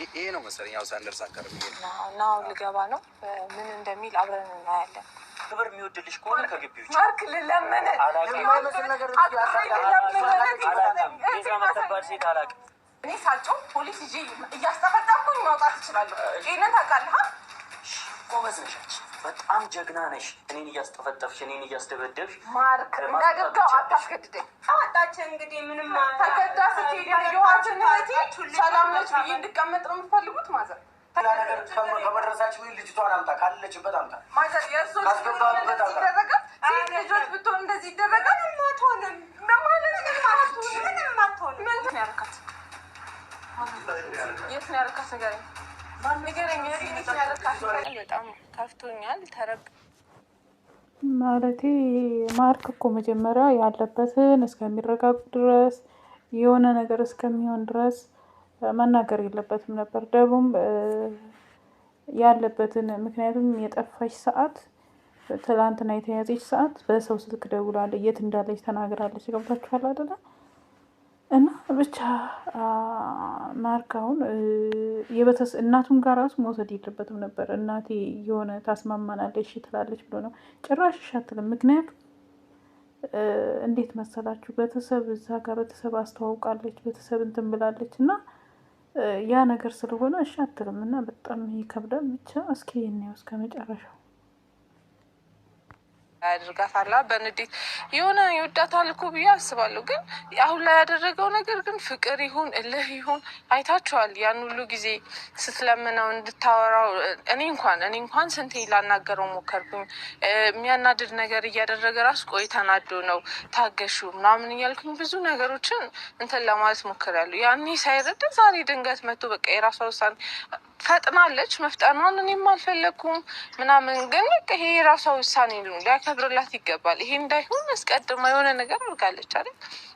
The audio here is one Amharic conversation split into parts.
ይሄ ነው መሰለኝ ያው ሳንደርስ አቀርብ ነው ልገባ ነው ምን እንደሚል አብረን እናያለን። ክብር የሚወድልሽ ከሆነ ከግቢው ውጪ ማርክ ለምን እኔ ሳልጮህ ፖሊስ ይዤ እያስተፈጠርኩኝ ማውጣት እችላለሁ። ይሄንን ታውቃለህ? ጎበዝ ነሽ፣ በጣም ጀግና ነሽ። እኔን እያስጠፈጠፍሽ እኔን እያስደበደብሽ ማርክ እንዳደርገው አታስገድደኝ። አጣችን እንግዲህ ምንም ተገዳ ስትሄድ ያየኋትን እህቴ ሰላም ነች ብዬ እንድቀመጥ ነው የምትፈልጉት? ማዘር ነገር ከመድረሳችሁ ልጅቷን አምጣ፣ ካለችበት አምጣ። ማዘር የእሱ ይደረጋል። ሴት ልጆች ብትሆን እንደዚህ ይደረጋል? አትሆንም ምንም አትሆንም። ምን ነው ያልካት? የት ነው ያልካት? ንገረኝ። በጣም ከፍቶኛል። ማለቴ ማርክ እኮ መጀመሪያ ያለበትን እስከሚረጋጉ ድረስ የሆነ ነገር እስከሚሆን ድረስ መናገር የለበትም ነበር። ደቡም ያለበትን ምክንያቱም የጠፋች ሰዓት ትላንትና የተያዘች ሰዓት በሰው ስልክ ደውላለች፣ የት እንዳለች ተናግራለች። ገብታችኋል አይደለ? እና ብቻ ማርክ አሁን እናቱም ጋር ራሱ መውሰድ የለበትም ነበር። እናቴ የሆነ ታስማማናለች ትላለች ብሎ ነው ጭራሽ አትልም። ምክንያቱም እንዴት መሰላችሁ ቤተሰብ እዛ ጋር ቤተሰብ አስተዋውቃለች፣ ቤተሰብ እንትን ብላለች እና ያ ነገር ስለሆነ እሺ አትልም እና በጣም ይከብዳል። ብቻ እስኪ እናየው እስከ መጨረሻው። ያደርጋታል በንዴት የሆነ ይወዳታል እኮ ብዬ አስባለሁ። ግን አሁን ላይ ያደረገው ነገር ግን ፍቅር ይሁን እልህ ይሁን አይታችኋል። ያን ሁሉ ጊዜ ስትለምነው እንድታወራው እኔ እንኳን ስንቴ ላናገረው ሞከርኩኝ። የሚያናድድ ነገር እያደረገ ራሱ ቆይ ተናዶ ነው ታገሹ ምናምን እያልኩኝ ብዙ ነገሮችን እንትን ለማለት ሞክሬያለሁ። ያኔ ሳይረዳ ዛሬ ድንገት መጥቶ በቃ የራሷ ውሳኔ ፈጥናለች። መፍጠኗን እኔም አልፈለግኩም ምናምን፣ ግን በቃ ይሄ የራሷ ውሳኔ ነው፣ ሊያከብርላት ይገባል። ይሄ እንዳይሆን አስቀድማ የሆነ ነገር አድርጋለች አይደል?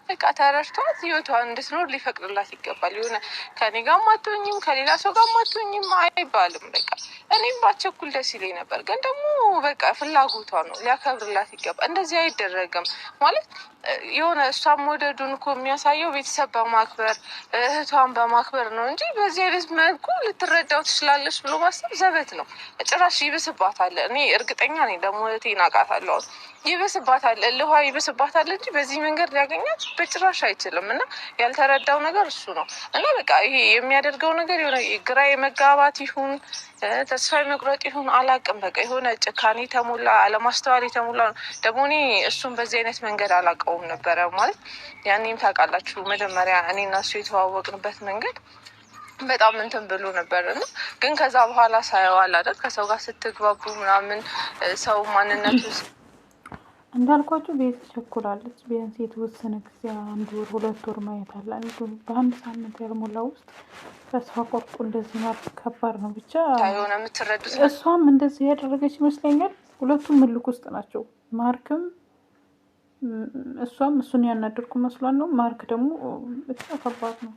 በቃ ተረድቷት ህይወቷን እንድትኖር ሊፈቅድላት ይገባል። የሆነ ከኔ ጋር ማትሆኝም ከሌላ ሰው ጋር ማትሆኝም አይባልም። በቃ እኔም ባቸኩል ደስ ይለኝ ነበር፣ ግን ደግሞ በቃ ፍላጎቷ ነው፣ ሊያከብርላት ይገባል። እንደዚህ አይደረግም ማለት የሆነ እሷም ወደዱን እኮ የሚያሳየው ቤተሰብ በማክበር እህቷን በማክበር ነው እንጂ በዚህ አይነት መልኩ ልትረዳው ትችላለች ብሎ ማሰብ ዘበት ነው። ጭራሽ ይብስባታል። እኔ እርግጠኛ ነኝ ደግሞ እህቴን አውቃታለሁ። ይብስባታል፣ እልኋ ይብስባታል እንጂ በዚህ መንገድ ሊያገኛት በጭራሽ አይችልም። እና ያልተረዳው ነገር እሱ ነው። እና በቃ ይሄ የሚያደርገው ነገር የሆነ ግራ የመጋባት ይሁን ተስፋ መቁረጥ ይሁን አላውቅም። በቃ የሆነ ጭካኔ የተሞላ አለማስተዋል የተሞላ ነው። ደግሞ እኔ እሱን በዚህ አይነት መንገድ አላውቀውም ነበረ። ማለት ያኔም ታውቃላችሁ መጀመሪያ እኔ እና እሱ የተዋወቅንበት መንገድ በጣም እንትን ብሎ ነበር እና ግን ከዛ በኋላ ሳየዋል አይደል ከሰው ጋር ስትግባቡ ምናምን ሰው ማንነቱ እንዳልኳችሁ ቤት ቸኩላለች። ቢያንስ የተወሰነ ጊዜ 1 ወር 2 ወር ማየት አለ። በአንድ ሳምንት ያልሞላ ውስጥ ተስፋ ቆርጦ እንደዚህ ማለት ከባድ ነው። ብቻ የሆነ የምትረዱት እሷም እንደዚህ ያደረገች ይመስለኛል። ሁለቱም ምልክ ውስጥ ናቸው። ማርክም እሷም እሱን ያናደርኩ መስሏል ነው። ማርክ ደግሞ ብቻ ከባድ ነው።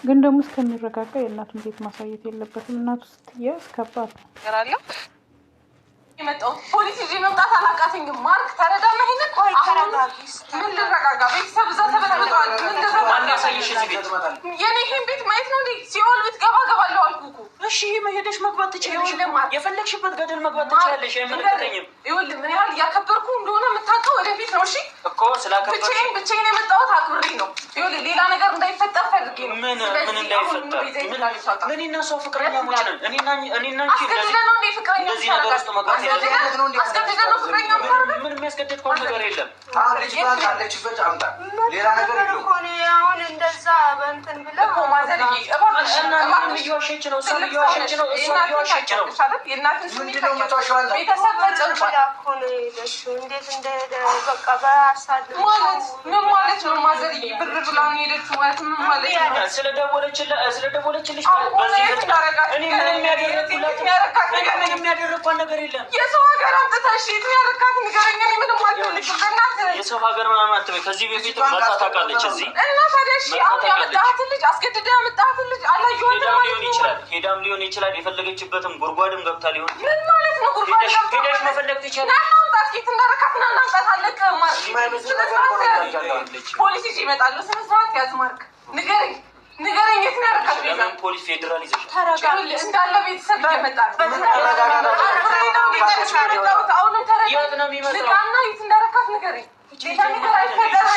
ግን ደግሞ እስከሚረጋጋ የእናቱን ቤት ማሳየት የለበትም። እናቱ ስትያዝ ከባድ ነው። የመጣው ፖሊስ ይዤ መምጣት አላቃተኝም። ማርክ ተረዳና ይሄንን ቆይ ተረጋጊስ። ምን ልረጋጋ? ቤተሰብ እዛ ተበተበተዋል። ምን ልረጋጋ? ማን ያሳየሽ እዚህ ቤት? የኔ ይሄን ቤት ማየት ነው እንዴ? ሲኦል ቤት ገባለሁ አልኩህ እኮ። እሺ መሄደሽ መግባት ትችያለሽ። የፈለግሽበት ገደል መግባት ትችያለሽ። አይመለከተኝም። ይኸውልህ ምን ያህል እያከበርኩ እንደሆነ የምታውቀው ወደፊት ነው። እሺ እኮ ስላከበርሽ ብቻዬን የመጣሁት አክብሬ ነው። ይኸውልህ ሌላ ነገር እንዳይፈጠር ፈልጌ ነው። ምን እንዳይፈጠር? ምን እና እሷ ፍቅረኛሞች ነን። እኔና አንቺ አስገድደን ነው እንዴ ፍቅረኛ እንደዚህ ነገር ውስጥ መግባት አስገድደን ነው ፍቅረኛ ማድረግ? ምን የሚያስገድድ ከሆነ ነገር የለም። ልጅ ካለችበት አምጣ። ሌላ ነገር የለውም። አሁን እንደዛ በእንትን ብለው እኮ ማዘርዬ እባክሽ እየዋሸች ነው። እሷ እየዋሸች ነው። የእናትን ምንድን ነው የምትዋሸው አንተ? ቤተሰብ ተጨንቋል። እንዴት እንደሄደ በቃ በሀሳብ ማለት ምን ማለት ነው? ማዘርዬ ብር ብላ ነው የሄደችው ማለት ምን ማለት ነው? ስለደወለችልሽ በዚህ እኔ ምንም ያደረግኳት ነገር የለም። የሰው ሀገር አምጥተሽ የት ያደረካት ንገረኝ። እኔ ምንም አልፈልግም። በእናትህ የሰው ሀገር ምናምን አትበይ። ከዚህ በፊት መጣ ታውቃለች እዚህ እና ታዲያ እሺ አሁን ያመጣሃትን ልጅ አስገድደህ ያመጣሃትን ልጅ አላየኋትም ማለት ነው። ሄዳም ሊሆን ይችላል። የፈለገችበትም ጉድጓድም ገብታ ሊሆን ምን ማለት ነው? ጉድጓድ ሄደሽ መፈለግ ትችላለሽ። ናምጣት ጌት እንዳረካት ናምጣት አለቅ ማርክ ፖሊስ ይዤ እመጣለሁ። ስነ ስርዓት ያዝ ማርክ ንገረኝ። ንገረኝ፣ የት ነው ያደረካት? ለምን ፖሊስ ፌዴራል ይዘሽ ተረጋጋ። እንዳለ ቤተሰብ እየመጣ ነው። የት ነው የሚመጣው? ልቃና የት እንዳደረካት ንገረኝ። ሌላ ነገር አይፈጠርም።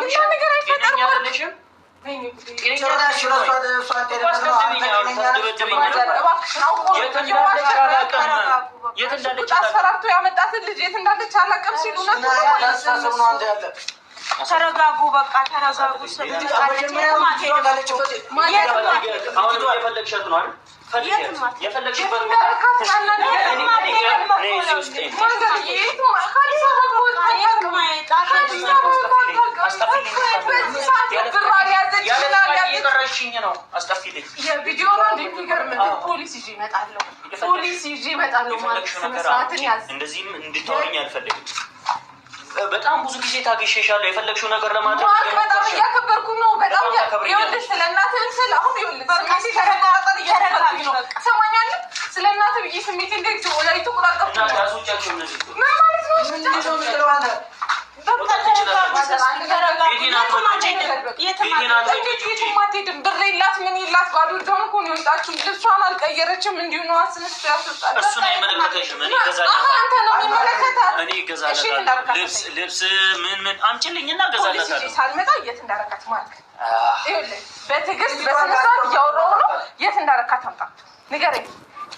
ሌላ ነገር አይፈጠርም። አስፈራርቶ ያመጣትን ልጅ የት እንዳለች አላውቅም ሲሉ ተረጋጉ፣ በቃ ተረጋጉ። እንደዚህም እንድታወሪኝ አልፈልግም። በጣም ብዙ ጊዜ ታገሸሻለሁ። የፈለግሽው ነገር ለማድረግ በጣም እያከበርኩ ነው። በጣም ይኸውልሽ፣ ስለ እናትህ ስል አሁን ይኸውልሽ ሰማኛለህ። ስለ እናትህ ብዬ ስሜት እንዴት ወላይቱ ቁጣጣፍ ነው ያዙቻቸው እነዚህ ምን ማለት ነው? የትም ብር የላት ምን የላት ባዶ እጇን እኮ ነው የወጣችው። ልብሷን አልቀየረችም። እንዲሁ ነው አስነስቶ ያስወጣል። እሱን አይመለከተሽም። እኔ አንተ ነው የሚመለከታት። እኔ እገዛለታለሁ። ልብስ ምን አምጪልኝና እገዛለታለሁ። ሳልመጣ የት እንዳረካት ማለት ይኸውልህ፣ በትዕግስት በስነ ስርዓት እያወራሁ ነው። የት እንዳረካት አምጣ ንገረኝ።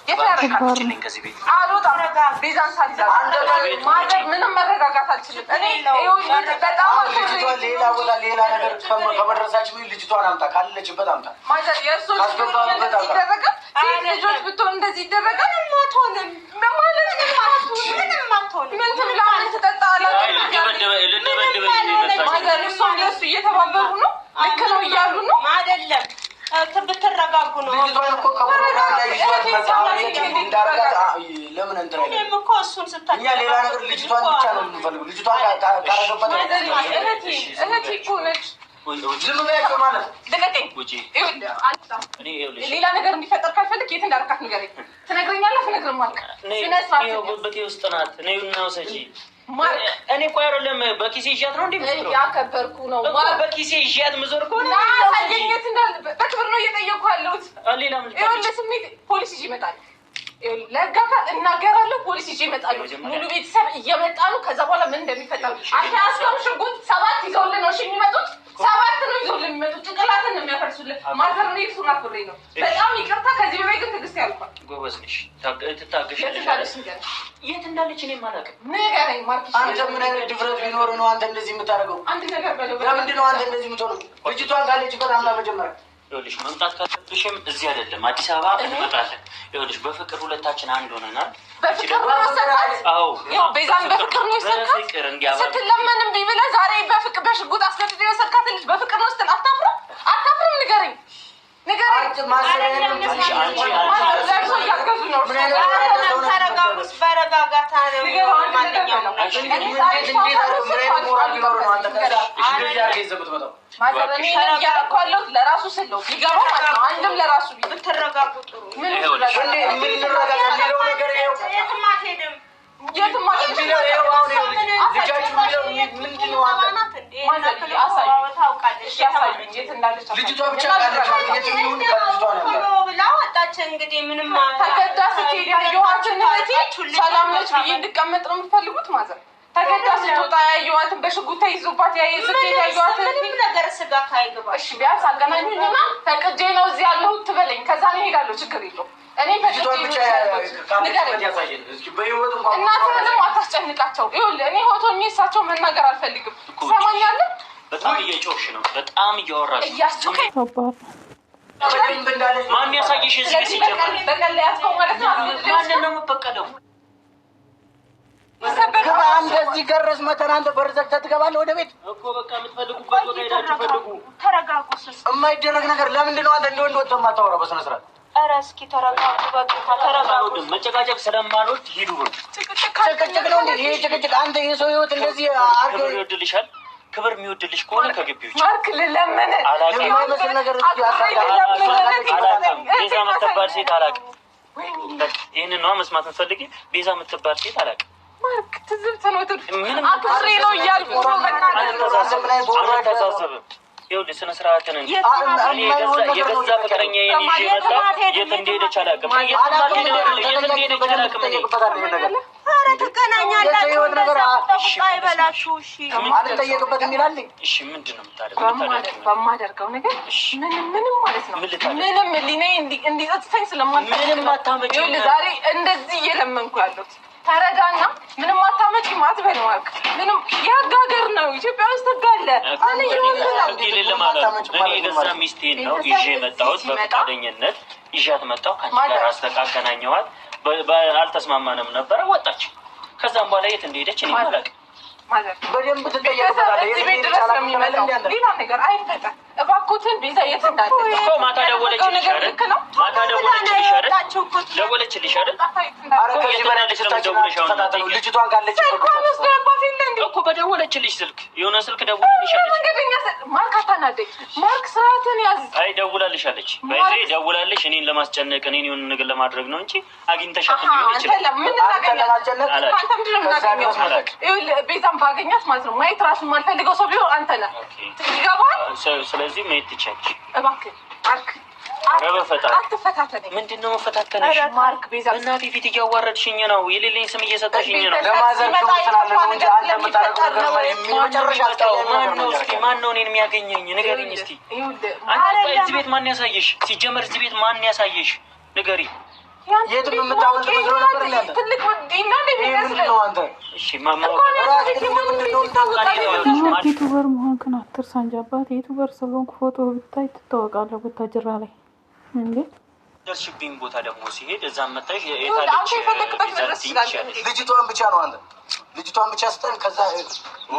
የት እንዳረካት አምጪልኝ ከዚህ ቤት አልወጣም። ቤዛን ሳልይዛ ማድረግ ምንም መረጋጋት አልችልም። እኔ ይኸውልህ በጣም ሌላ ቦታ ሌላ ነገር ከመድረሳችን ልጅቷን አምጣ፣ ካለችበት አምጣ። ማለት የእሱን ይደረጋል። ሴት ልጆች ብትሆን እንደዚህ ይደረጋል። ማትሆንም ማለት ምንም አትሆንም። ምን ትብላ ምን ትጠጣ አላውቅም። ማለት እሷም ለእሱ እየተባበሩ ነው። ልክ ነው እያሉ ነው አይደለም። ብትረጋጉ ነው። ልጅቷን እኮ ከፕሮግራም ላይ ይዟት መጣ። እንዳረጋት ለምን እንትን እኔም እኮ እሱን ስታይ እኛ ሌላ ነገር ልጅቷን ብቻ ነው የምንፈልገው። ልጅቷን ካረገበት እህቴ እኮ ነች። ዝም በያቸው ማለት ልቀቀኝ። ሌላ ነገር እንዲፈጠር ካልፈልግ የት እንዳረካት ንገረኝ። ትነግረኛለህ? ትነግረኛለህ? በቴ ውስጥ ናት። ነይና ውሰጂ። እኔ እኮ አይደለም በኪሴ ይዣት ነው እንዴ? ያከበርኩ ነው በኪሴ ይዣት ምዞር ከሆነ ሳገኘት እንዳለ በክብር ነው እየጠየኩ ያለሁት። ሌላ ምን ስሜት ፖሊስ ይዤ እመጣለሁ። ለጋካት እናገራለሁ። ፖሊስ ይዤ እመጣለሁ። ሙሉ ቤተሰብ እየመጣ ነው። ከዛ በኋላ ምን እንደሚፈጠር አንተ አስከም ሽጉጥ 7 ይዘውልን ነው የሚመጡት። 7 ነው ይዘውልን የሚመጡት። ጭንቅላትን ነው የሚያፈርሱልን። ማተርኔት ሱና ፍሬ ነው። በጣም ይቅርታ። ከዚህ በላይ ግን ትዕግስት ያልኳል። ጎበዝ ነሽ። ትታገሻለሽ። የት እንዳለች እኔም አላውቅም። ንገረኝ ማርክሽ። አንተ ምን አይነት ድፍረት ቢኖር ነው አንተ እንደዚህ የምታደርገው? አንድ ነገር በለው። ለምንድን ነው አንተ እንደዚህ የምትሆነው? ልጅቷን ካለችበት አምጣ መጀመሪያ። ይኸውልሽ መምጣት ካለብሽም እዚህ አይደለም አዲስ አበባ እንመጣለን። ይኸውልሽ በፍቅር ሁለታችን አንድ ሆነናል። በፍቅር ነው የወሰድካት? አዎ ቤዛን በፍቅር ነው የወሰድካት? ስትለመንም እምቢ ብለህ ዛሬ በፍቅር በሽጉጥ አስገድደህ የወሰድካት ልጅ በፍቅር ነው ስትል አታፍርም? አታፍርም? ንገረኝ ንገረኝ። በረጋጋታ ነው። ያረኳለሁ ለራሱ ስለው ቢገባ ማለት ነው። አንድም ለራሱ ብትረጋጉ ጥሩ። የትም አትሄድም። የትም ልጅቷ ብቻ ብላ ወጣች። እንግዲህ ምንም ተገዳ ስትሄድ ያየኋትን እህቴ ሰላም ነች ብዬ እንድቀመጥ ነው የምትፈልጉት? ማዘር ተገዳ ስትወጣ ያየኋትን በሽጉጥ ተይዞባት ስትሄድ ያየኋትን ምንም ነገር ስጋ ካይገባ እሺ ቢያንስ አገናኙኝና ፈቅጄ ነው እዚህ ያለሁት ትበለኝ። ከዛ ነው እሄዳለሁ። ችግር የለውም። እኔ እናትህንም አታስጨንቃቸው። ይኸውልህ እኔ ሆቶኝ እሳቸው መናገር አልፈልግም። ትሰማኛለህ? በጣም እየጮሽ ነው። በጣም እያወራሽ እያስጮኸኝ ማን ያሳየሽ? እዚህ ሲጀመር በቀል ላይ ያዝከው ማለት ነው። ማንን ነው የምትበቀለው? እንደዚህ ገረስ መተን አንተ በር ዘግተህ ትገባለህ ወደ ቤት እኮ። በቃ የምትፈልጉበት ቦታ ሄዳችሁ ፈልጉ። ተረጋጉ። የማይደረግ ነገር ለምንድን ነው አንተ እንደ ወንድ ወጥተህ የማታወራው በስነ ስርዓት? ኧረ እስኪ ተረጋጉ። በቃ ተረጋጉ። መጨቃጨቅ ስለማልወድ ሂዱ ብሎ ጭቅጭቅ ነው እንዴ? ይሄ ጭቅጭቅ አንተ የሰው ህይወት እንደዚህ ክብር ይወድልሻል። ክብር የሚወድልሽ ከሆነ ከግቢዎች ማርክ ልለምን የማይመስል ነገር ቤዛ የምትባል ሴት አላውቅም። ይህንን ነዋ መስማት የምትፈልጊ? ቤዛ የምትባል ሴት አላውቅም። ማርክ ትዝብት ነው። አክሬ ነው እያልኩ ነው። አንተሳሰብም ይኸውልህ ስነ ስርዓትን የገዛ ፍቅረኛ ይዤ መጣ። የት እንደሄደች አላውቅም። የት እንደሄደች አላውቅም። ኧረ ትገናኛላችሁ። አይበላችሁ። እሺ አልጠየቅበትም ይላል። እሺ ምንድን ነው የምታደርገው? በማደርገው ነገር ምንም ማለት ነው ምንም ሊነይ እንዲጸጽተኝ ስለማልፈልግ ምንም አታመጪው። ዛሬ እንደዚህ እየለመንኩ ያሉት ተረዳና ምንም አታመጪ ማትበል ማርክ ምንም ያጋገር ነው። ኢትዮጵያ ውስጥ ተጋለ እኔ የሌለ ማለት ነው። እኔ የገዛ ሚስቴን ነው ይዤ መጣሁት። በፈቃደኝነት ይዣት መጣሁ። ከአንቺ ጋር አስተካከናኘዋት። አልተስማማንም ነበረ። ወጣች። ከዛም በኋላ የት እንደሄደች እኔ አላውቅም። በደንብ ትጠየቅበታለህ። ሌላ ነገር አይፈጠር እባክዎትን። ቤዛ የት እንዳለች እኮ ማታ ደወለችልሽ አይደል? ማታ ደወለችልሽ አይደል? ደወለችልሽ አይደል? ኧረ ከዚህ በላይ ልጅቷን ካለች እኮ በደወለችልሽ ስልክ የሆነ ስልክ ደውላለች አለች። ማርክ አታናደኝ። ማርክ ስርዓትን ያዝ። አይ ደውላለች አለች። በዚህ ደውላለች እኔን ለማስጨነቅ እኔን የሆነ ነገር ለማድረግ ነው እንጂ አግኝተሻት ሊሆን ይችላል። ቤዛም ባገኛት ማለት ነው ማየት ራሱ የማልፈልገው ሰው ቢሆን አንተ ነህ። ይገባል። ስለዚህ ማየት ትቻለሽ። እባክህ ማርክ አትፈታተነኝ። ምንድን ነው መፈታተነሽ? ማርክ ቤዛ እናቴ ፊት እያዋረድሽኝ ነው። የሌለኝ ስም እየሰጠሽኝ ነው። ለማዘር ስላለ ነው እንጂ አንተ የምታደርገው ነገር የመጨረሻ ማን ነው እኔን የሚያገኘኝ? ንገሪኝ እስኪ። እዚህ ቤት ማን ያሳየሽ? ሲጀመር እዚህ ቤት ማን ያሳየሽ? ንገሪ። የትም የምታወቅ ብዙ ነገር ያለ ትልቅ ወዲና ነው አንተ። እሺ ዩቱበር መሆንክን አትርሳ እንጂ አባቴ። ዩቱበር ስለሆንክ ፎቶ ብታይ ትታወቃለህ ቡታጅራ ላይ እንዴ። ደርሽብኝ ቦታ ደግሞ ሲሄድ እዛም መጣሽ ልጅቷን ብቻ ነው አንተ ልጅቷን ብቻ ስጠን። ከዛ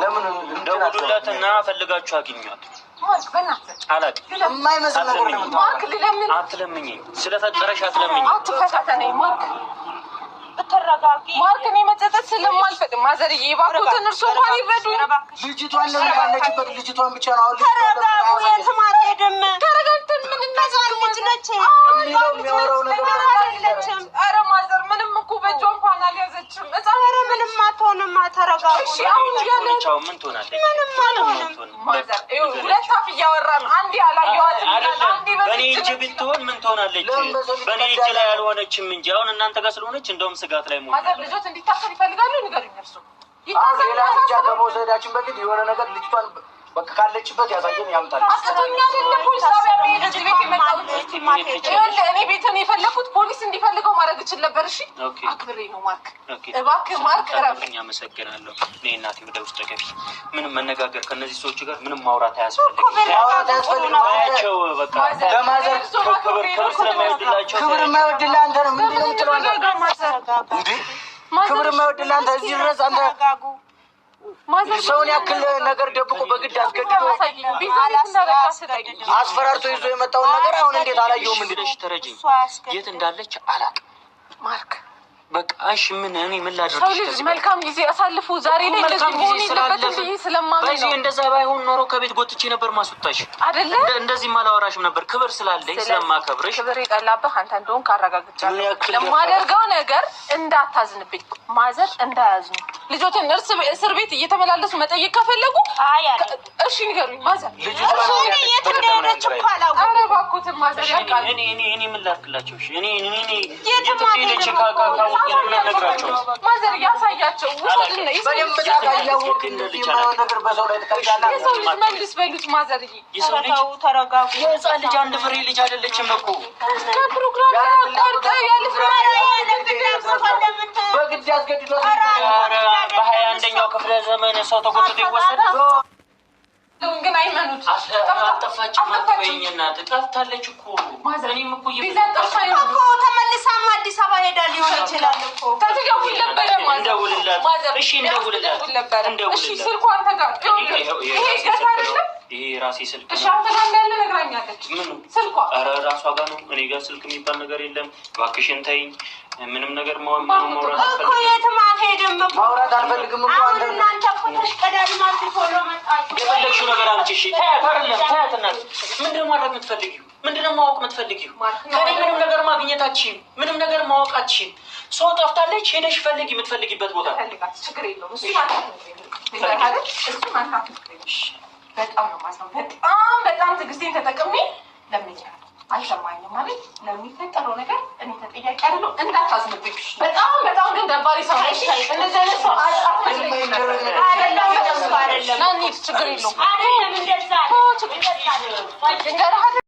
ለምን እንደውሉላትና ፈልጋችሁ አግኟት። አላውቅም። የማይመስል ነገር ነው። አትለምኝኝ፣ ስለፈጠረሽ አትለምኝኝ። አትፈታተነኝ ማርክ። ተረጋጊ ማርክ። እኔ መጸጸት ስለማልፈቅድ ማዘርዬ እባክዎትን እርሱ እንኳን ይረዱ። ልጅቷን ለምን ካለችበት ልጅቷን ብቻ ነው። ተረጋጉ። የትም አትሄድም። ተረጋግተን ምን እናዛር ልጅ ነች የሚያወራው ነገር አይደለችም። ኧረ ማዘር ምንም እኮ በእጇ እንኳን አልያዘችም። ኧረ ምንም አትሆንም። ተረጋጉ። እሺ አሁን ያለቻው ምን ትሆናለች? ምንም አትሆንም። ማዘር ሁለት አፍ እያወራን አንዴ አላየኋትም። አንዴ በእኔ እጅ ብትሆን ምን ትሆናለች? በእኔ እጅ ላይ አልሆነችም እንጂ አሁን እናንተ ጋር ስለሆነች እንደውም ስጋት ላይ ሞት። ማዘር ልጆት እንዲታሰር ይፈልጋሉ። ንገሩኝ እርሱ ሌላ ብቻ ከመውሰዳችን በፊት የሆነ ነገር ልጅቷን በቃ ካለችበት ያሳየን ያምጣል። አስቶኛ አይደለም ፖሊስ ጣቢያ መሄድ እዚህ ቤት የመጣሁት። እኔ ቤትን የፈለኩት ፖሊስ እንዲፈልገው ማድረግ እችል ነበር። እሺ አክብሬ ነው ማርክ። እባክህ ማርክ እረፍኝ። አመሰግናለሁ። እኔ እናቴ ወደ ውስጥ ገቢ። ምንም መነጋገር ከእነዚህ ሰዎች ጋር ምንም ማውራት አያስፈልግም። አያቸው በቃ ለማዘር ክብር ስለማይወድላቸው ክብር የማይወድልህ አንተ ነው። ምንድን ነው የምትለው አንተ? እንዴ ክብር የማይወድልህ አንተ እዚህ ድረስ አንተ ሰውን ያክል ነገር ደብቆ በግድ አስገድዶ አስፈራርቶ ይዞ የመጣውን ነገር አሁን እንዴት አላየሁም? እንግዲህ ተረጅኝ የት እንዳለች አላውቅም ማርክ። በቃ እሺ ምን እኔ ምን ላድርግ? ሰው ልጅ መልካም ጊዜ አሳልፉ። ዛሬ ላይ መልካም ጊዜ ስለማለበት ብዬ ስለማመን ነው። እንደዛ ባይሆን ኖሮ ከቤት ጎትቼ ነበር ማስወጣሽ አይደለ? እንደዚህ ማላወራሽም ነበር። ክብር ስላለኝ ስለማከብርሽ። ክብር የጠላብህ አንተ እንደሆንክ አረጋግጫለሁ። ለማደርገው ነገር እንዳታዝንብኝ፣ ማዘር እንዳያዝኑ። ልጆትን እስር ቤት እየተመላለሱ መጠየቅ ከፈለጉ እሺ ንገሩኝ። ማዘር የት እንደሄደች እኮ አላወኩም። ኧረ እባክዎትን ማዘር ያውቃል። እኔ ምን ላድርግላቸው? እሺ እኔ የት እንደሄደች ማዘር ያሳያቸው። ውሰድና በደንብ ታውቃለህ ነገር በሰው ላይ ትቀልዳለህ። የሰው ልጅ መልስ በሉት ማዘርዬ። ተረጋጉ። የህፃን ልጅ አንድ ፍሬ ልጅ አይደለችም እኮ ከፕሮግራም ያቋርጠ በግድ ያስገድዶ በ21ኛው ክፍለ ዘመን ሰው ተጎትቶ ይወሰዳል። ግን አይመኑት። አጠፋችም አትበይኝ እናት። ጠፍታለች እኮ እኔም እኮ ተመልሳም አዲስ አበባ ሄዳ ሊሆን ይችላል እኮ። ተደውል ነበረ እንደውልላት። እሺ እንደውልላት። እሺ ስልኩ አንተ ጋር ይሄ ገታ አይደለም። ይሄ ራሴ ስልክ እሺ አንተ ጋር እንዳለ ነግራኛለች። ምኑ ስልኳ? ኧረ ራሷ ጋር ነው። እኔ ጋር ስልክ የሚባል ነገር የለም። እባክሽን ተይኝ። ምንም ነገር ማውራት እኮ የትም አትሄድም እኮ። ማውራት አልፈልግም እኮ አንተ እናንተ እኮ ተሽቀዳድማችሁ ቶሎ መጣችሁ። የፈለግሽው ነገር አምጪ። እሺ ታያት አይደለም ታያት እናት። ምንድን ነው ማድረግ የምትፈልጊው? ምንድን ነው ማወቅ የምትፈልጊው? ከእኔ ምንም ነገር ማግኘታችን ምንም ነገር ማወቃችን። ሰው ጠፍታለች። ሄደሽ ፈልጊ የምትፈልጊበት ቦታ። ችግር የለውም። እሱ ማለት ነው። በጣም ነው ማስነው። በጣም ትዕግስቴን ተጠቅሜ ለምኛለሁ። አልሰማኝም ማለት ለሚፈጠረው ነገር እኔ ተጠያቂ አይደለሁ። እንዳታዝንብኝ። በጣም ግን ደባሪ ሰው ነሽ። እንደዚህ አይነት ሰው አይደለም። ችግር የለውም።